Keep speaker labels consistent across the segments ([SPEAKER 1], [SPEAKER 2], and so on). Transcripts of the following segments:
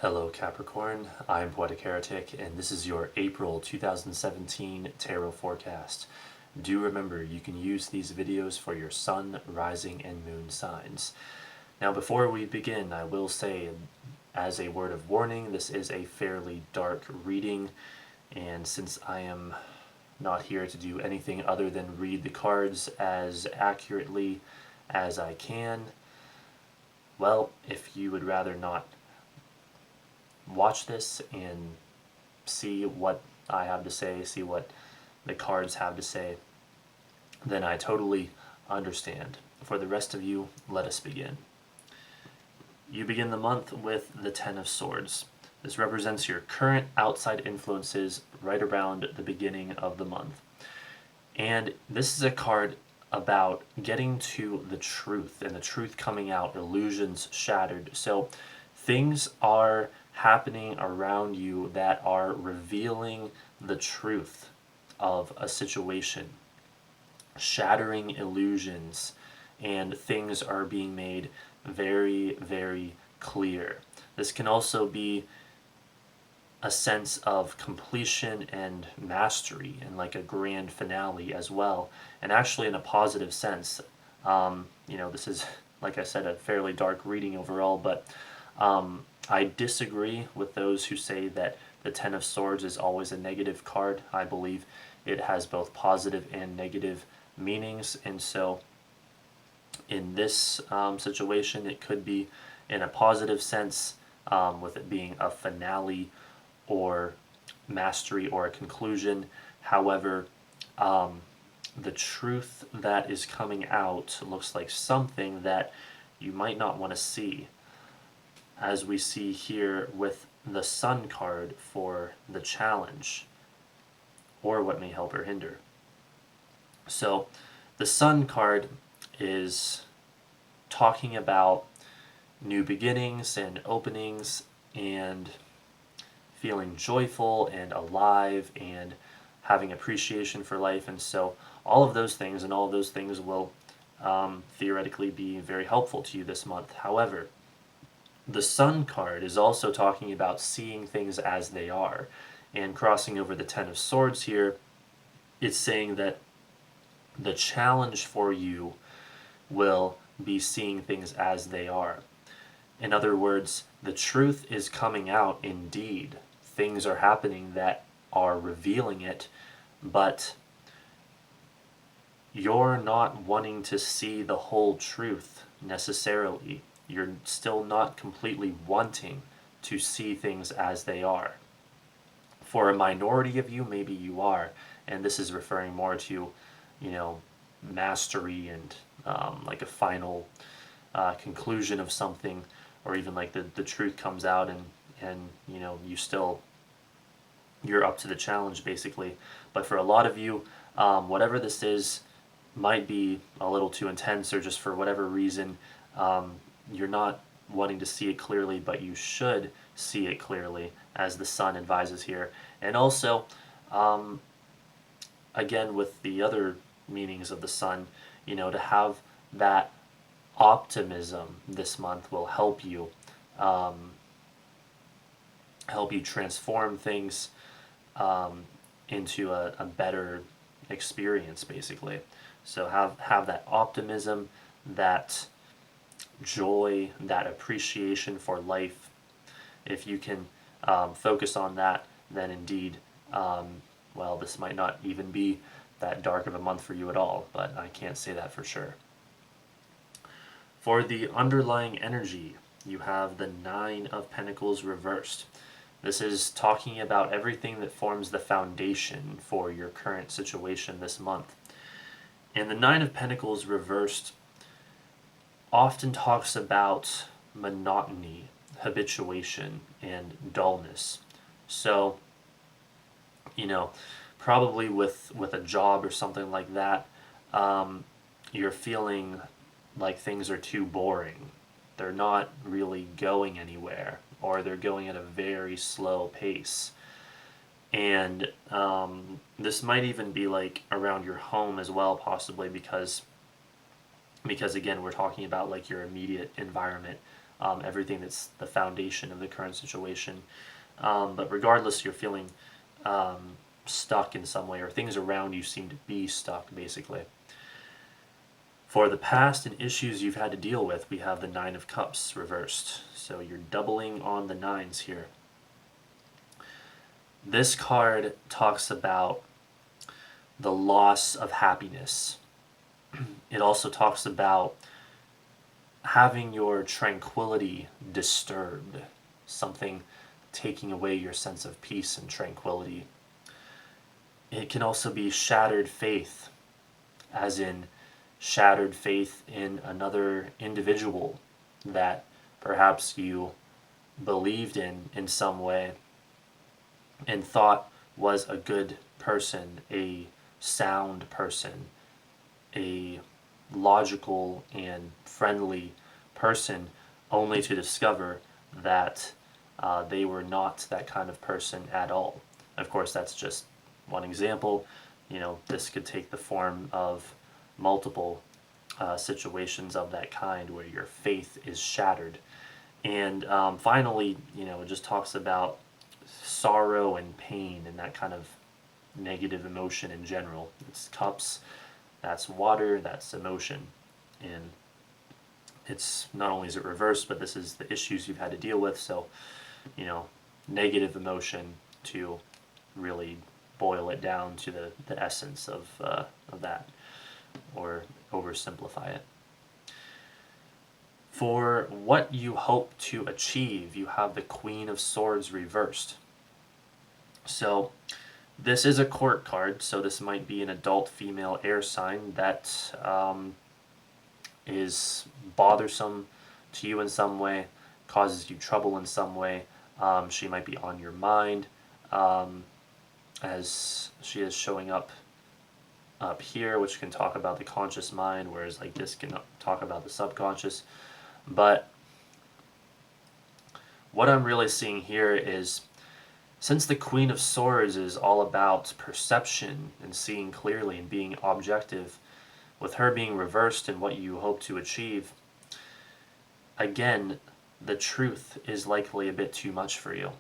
[SPEAKER 1] Hello Capricorn, I'm Poetic Heretic, and this is your April 2017 Tarot Forecast. Do remember, you can use these videos for your sun, rising, and moon signs. Now before we begin, I will say, as a word of warning, this is a fairly dark reading, and since I am not here to do anything other than read the cards as accurately as I can, well, if you would rather not watch this and see what I have to say, see what the cards have to say, then I totally understand. For the rest of you, let us begin. You begin the month with the Ten of Swords. This represents your current outside influences right around the beginning of the month. And this is a card about getting to the truth, and the truth coming out, illusions shattered. So things are happening around you that are revealing the truth of a situation, shattering illusions, and things are being made very, very clear. This can also be a sense of completion and mastery, and like a grand finale as well, and actually in a positive sense. This is, like I said, a fairly dark reading overall, but I disagree with those who say that the Ten of Swords is always a negative card. I believe it has both positive and negative meanings, and so in this situation it could be in a positive sense, with it being a finale or mastery or a conclusion. However, the truth that is coming out looks like something that you might not want to see, as we see here with the Sun card for the challenge, or what may help or hinder. So the Sun card is talking about new beginnings and openings and feeling joyful and alive and having appreciation for life, and so all of those things will theoretically be very helpful to you this month. However, the Sun card is also talking about seeing things as they are, and crossing over the Ten of Swords here, it's saying that the challenge for you will be seeing things as they are. In other words, the truth is coming out indeed. Things are happening that are revealing it, but you're not wanting to see the whole truth necessarily. You're still not completely wanting to see things as they are. For a minority of you, maybe you are, and this is referring more to, mastery and like a final conclusion of something, or even like the truth comes out and you're up to the challenge basically. But for a lot of you, whatever this is might be a little too intense, or just for whatever reason, you're not wanting to see it clearly, but you should see it clearly, as the Sun advises here. And also, again, with the other meanings of the Sun, to have that optimism this month will help you transform things into a better experience, basically. So have that optimism, that joy, that appreciation for life. If you can focus on that, then indeed, this might not even be that dark of a month for you at all, but I can't say that for sure. For the underlying energy, you have the Nine of Pentacles reversed. This is talking about everything that forms the foundation for your current situation this month. And the Nine of Pentacles reversed often talks about monotony, habituation, and dullness. So, probably with a job or something like that, you're feeling like things are too boring. They're not really going anywhere, or they're going at a very slow pace. And this might even be like around your home as well, possibly, because again, we're talking about like your immediate environment. everything that's the foundation of the current situation. But regardless, you're feeling stuck in some way, or things around you seem to be stuck, basically. For the past and issues you've had to deal with, we have the Nine of Cups reversed. So you're doubling on the nines here. This card talks about the loss of happiness. It also talks about having your tranquility disturbed, something taking away your sense of peace and tranquility. It can also be shattered faith, as in shattered faith in another individual that perhaps you believed in some way and thought was a good person, a sound person, a logical and friendly person, only to discover that they were not that kind of person at all. Of course, that's just one example. This could take the form of multiple situations of that kind where your faith is shattered. And finally, it just talks about sorrow and pain and that kind of negative emotion in general. It's cups, that's water, that's emotion. And it's not only is it reversed, but this is the issues you've had to deal with. So, negative emotion, to really boil it down to the essence of that, or oversimplify it. For what you hope to achieve, you have the Queen of Swords reversed. So this is a court card, so this might be an adult female air sign that is bothersome to you in some way, causes you trouble in some way. She might be on your mind, as she is showing up here, which can talk about the conscious mind, whereas like this can talk about the subconscious. But what I'm really seeing here is, since the Queen of Swords is all about perception and seeing clearly and being objective, with her being reversed and what you hope to achieve, again, the truth is likely a bit too much for you,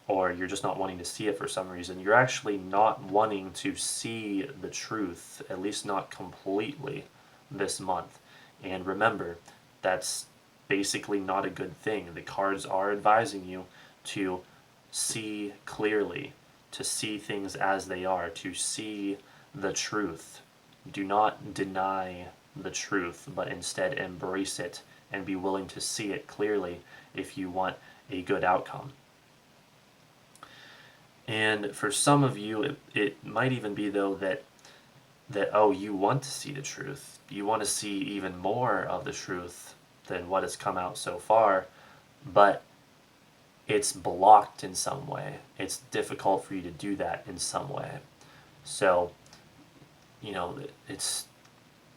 [SPEAKER 1] or you're just not wanting to see it for some reason. You're actually not wanting to see the truth, at least not completely, this month. And remember, that's basically not a good thing. The cards are advising you to see clearly, to see things as they are, to see the truth. Do not deny the truth, but instead embrace it and be willing to see it clearly if you want a good outcome. And for some of you, it might even be, though, that you want to see the truth. You want to see even more of the truth than what has come out so far, but it's blocked in some way. It's difficult for you to do that in some way. So, it's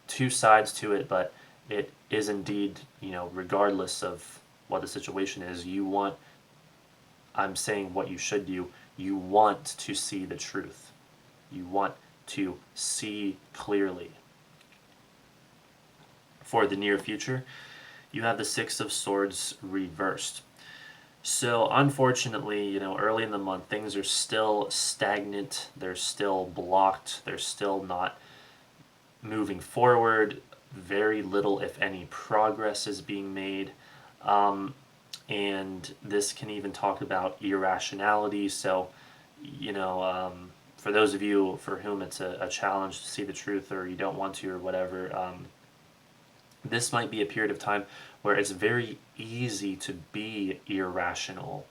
[SPEAKER 1] two sides to it, but it is indeed, regardless of what the situation is, I'm saying what you should do, you want to see the truth. You want to see clearly. For the near future, you have the Six of Swords reversed. So unfortunately, early in the month, things are still stagnant, they're still blocked, they're still not moving forward. Very little, if any, progress is being made. And this can even talk about irrationality. So, for those of you for whom it's a challenge to see the truth, or you don't want to, or whatever, this might be a period of time where it's very easy to be irrational,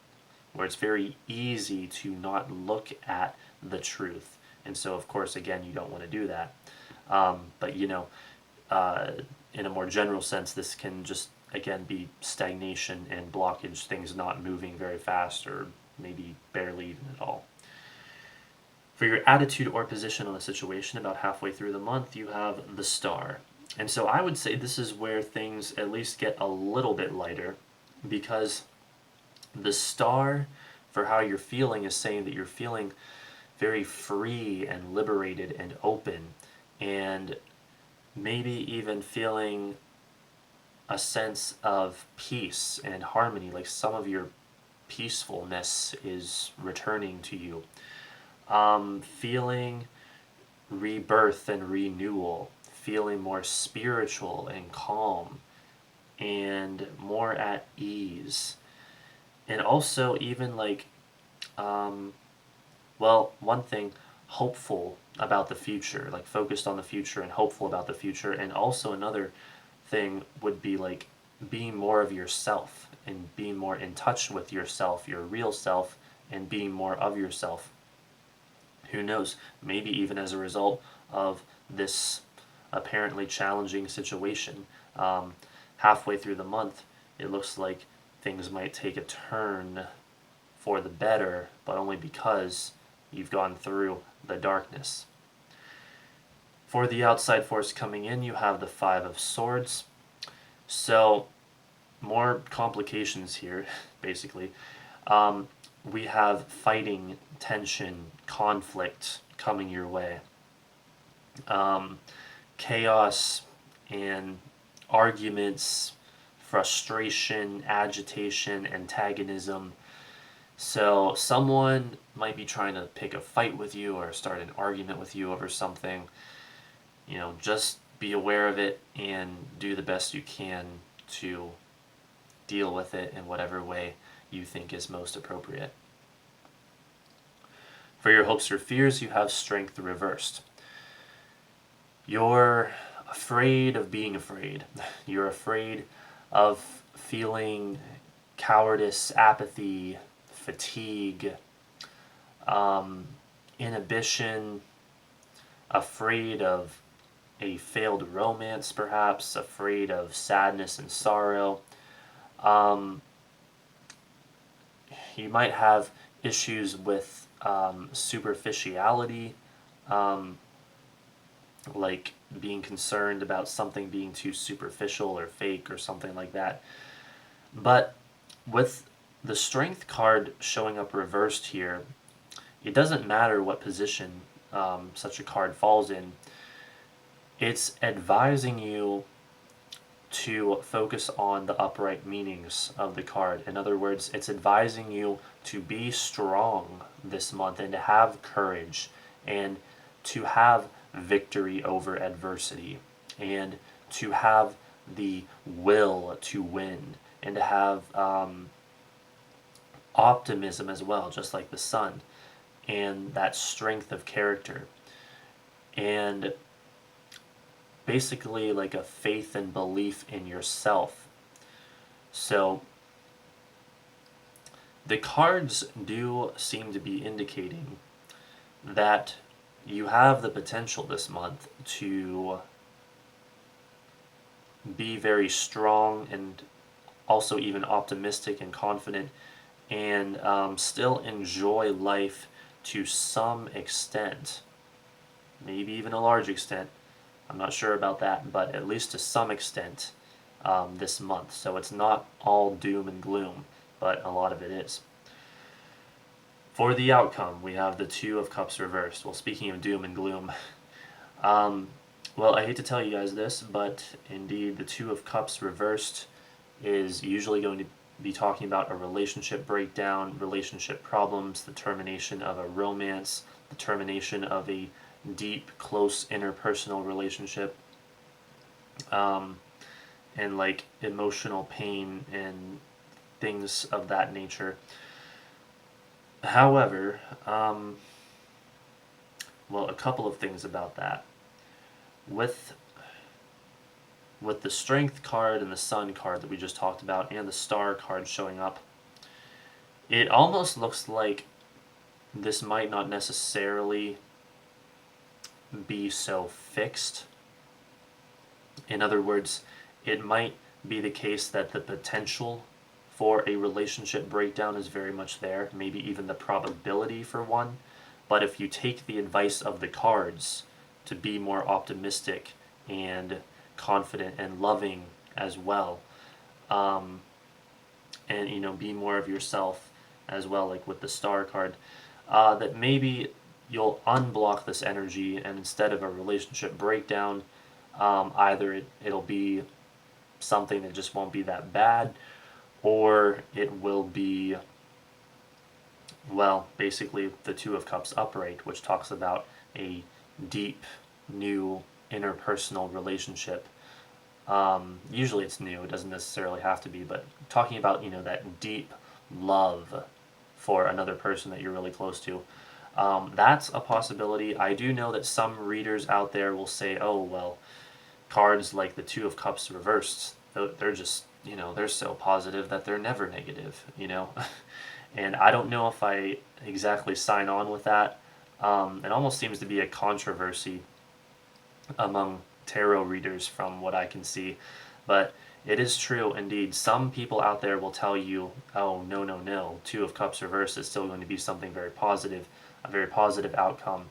[SPEAKER 1] where it's very easy to not look at the truth. And so, of course, again, you don't want to do that. But, in a more general sense, this can just, again, be stagnation and blockage, things not moving very fast, or maybe barely even at all. For your attitude or position on the situation, about halfway through the month, you have the Star. And so I would say this is where things at least get a little bit lighter, because the Star, for how you're feeling, is saying that you're feeling very free and liberated and open, and maybe even feeling a sense of peace and harmony, like some of your peacefulness is returning to you. Feeling rebirth and renewal, feeling more spiritual and calm and more at ease. And also, even like, well, one thing, hopeful about the future, like focused on the future and hopeful about the future. And also, another thing would be like being more of yourself and being more in touch with yourself, your real self, and being more of yourself. Who knows? Maybe even as a result of this apparently challenging situation. Halfway through the month, it looks like things might take a turn for the better, but only because you've gone through the darkness. For the outside force coming in, you have the Five of Swords. So, more complications here, basically. We have fighting, tension, conflict coming your way. Chaos and arguments, frustration, agitation, antagonism. So someone might be trying to pick a fight with you or start an argument with you over something. Just be aware of it and do the best you can to deal with it in whatever way you think is most appropriate. For your hopes or fears, you have strength reversed. You're afraid of being afraid. You're afraid of feeling cowardice, apathy, fatigue, inhibition, afraid of a failed romance, perhaps, afraid of sadness and sorrow. You might have issues with superficiality, like being concerned about something being too superficial or fake or something like that. But with the Strength card showing up reversed here, it doesn't matter what position such a card falls in. It's advising you to focus on the upright meanings of the card. In other words, it's advising you to be strong this month and to have courage and to have victory over adversity and to have the will to win and to have optimism as well, just like the sun, and that strength of character. And basically like a faith and belief in yourself. So the cards do seem to be indicating that you have the potential this month to be very strong and also even optimistic and confident and still enjoy life to some extent, maybe even a large extent. I'm not sure about that, but at least to some extent this month. So it's not all doom and gloom, but a lot of it is. For the outcome, we have the Two of Cups reversed. Well, speaking of doom and gloom, well, I hate to tell you guys this, but indeed the Two of Cups reversed is usually going to be talking about a relationship breakdown, relationship problems, the termination of a romance, the termination of a deep, close interpersonal relationship, and like emotional pain and things of that nature. However, well, a couple of things about that. With the Strength card and the Sun card that we just talked about and the Star card showing up, it almost looks like this might not necessarily be so fixed. In other words, it might be the case that the potential for a relationship breakdown is very much there, maybe even the probability for one. But if you take the advice of the cards to be more optimistic and confident and loving as well, and be more of yourself as well, like with the Star card, that maybe you'll unblock this energy, and instead of a relationship breakdown, either it'll be something that just won't be that bad, or it will be, well, basically the Two of Cups upright, which talks about a deep, new interpersonal relationship. Usually it's new, it doesn't necessarily have to be, but talking about, that deep love for another person that you're really close to. That's a possibility. I do know that some readers out there will say, oh, well, cards like the Two of Cups reversed, they're just, they're so positive that they're never negative. And I don't know if I exactly sign on with that. It almost seems to be a controversy among tarot readers from what I can see. But it is true indeed. Some people out there will tell you, oh, no, no, no, Two of Cups reversed is still going to be something very positive, a very positive outcome.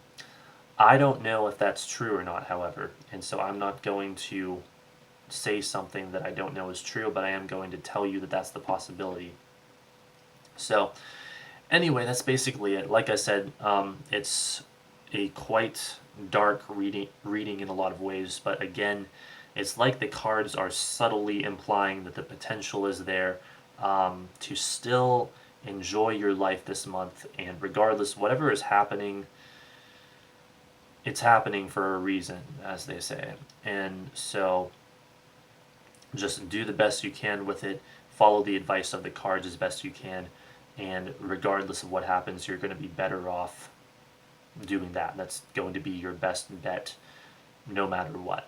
[SPEAKER 1] I don't know if that's true or not, however, and so I'm not going to say something that I don't know is true, but I am going to tell you that that's the possibility. So, anyway, that's basically it. Like I said, it's a quite dark reading in a lot of ways, but again, it's like the cards are subtly implying that the potential is there to still enjoy your life this month, and regardless, whatever is happening, it's happening for a reason, as they say. And so just do the best you can with it, follow the advice of the cards as best you can, and regardless of what happens, you're going to be better off doing that. That's going to be your best bet no matter what.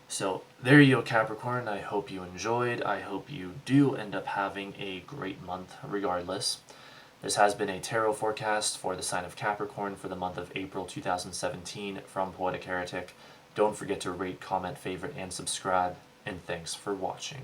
[SPEAKER 1] So there you go, Capricorn. I hope you enjoyed. I hope you do end up having a great month regardless. This has been a tarot forecast for the sign of Capricorn for the month of April 2017 from Poetic Heretic. Don't forget to rate, comment, favorite, and subscribe, and thanks for watching.